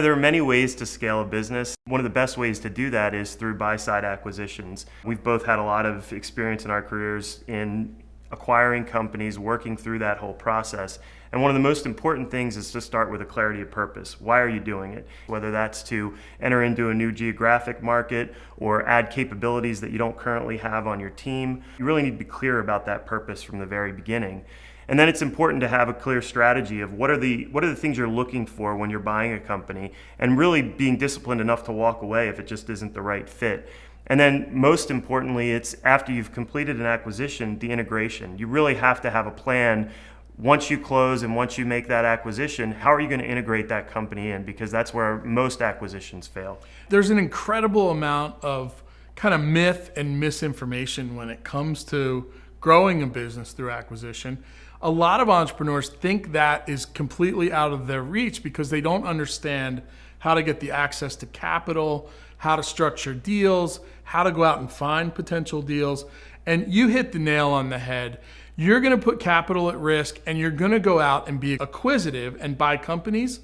There are many ways to scale a business. One of the best ways to do that is through buy-side acquisitions. We've both had a lot of experience in our careers in acquiring companies, working through that whole process. And one of the most important things is to start with a clarity of purpose. Why are you doing it? Whether that's to enter into a new geographic market or add capabilities that you don't currently have on your team, you really need to be clear about that purpose from the very beginning. And then it's important to have a clear strategy of what are the things you're looking for when you're buying a company, and really being disciplined enough to walk away if it just isn't the right fit. And then most importantly, it's after you've completed an acquisition, the integration. You really have to have a plan. Once you close and once you make that acquisition, how are you going to integrate that company in? Because that's where most acquisitions fail. There's an incredible amount of kind of myth and misinformation when it comes to growing a business through acquisition. A lot of entrepreneurs think that is completely out of their reach because they don't understand how to get the access to capital, how to structure deals, how to go out and find potential deals. And you hit the nail on the head. You're going to put capital at risk and you're going to go out and be acquisitive and buy companies.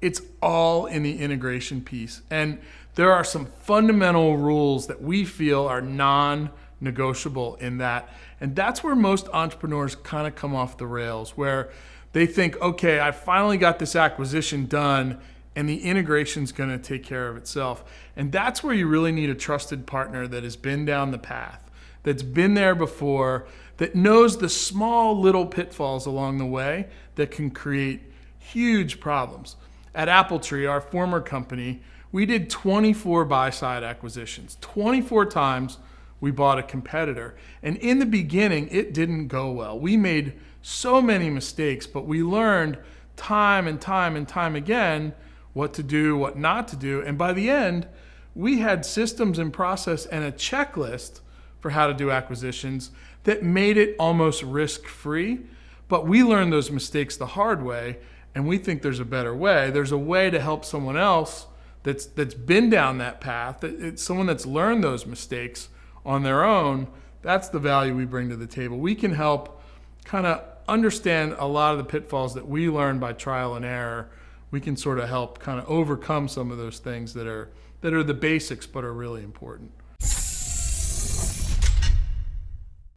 It's all in the integration piece. And there are some fundamental rules that we feel are non-negotiable in that. And that's where most entrepreneurs kind of come off the rails, where they think, okay, I finally got this acquisition done and the integration's going to take care of itself. And that's where you really need a trusted partner that has been down the path, that's been there before, that knows the small little pitfalls along the way that can create huge problems. At AppleTree, our former company, we did 24 buy-side acquisitions. 24 times we bought a competitor. And in the beginning, it didn't go well. We made so many mistakes, but we learned time and time and time again what to do, what not to do. And by the end, we had systems and process and a checklist for how to do acquisitions that made it almost risk-free. But we learned those mistakes the hard way, and we think there's a better way. There's a way to help someone else that's been down that path. It's someone that's learned those mistakes on their own. That's the value we bring to the table. We can help kind of understand a lot of the pitfalls that we learn by trial and error. We can sort of help kind of overcome some of those things that are the basics but are really important.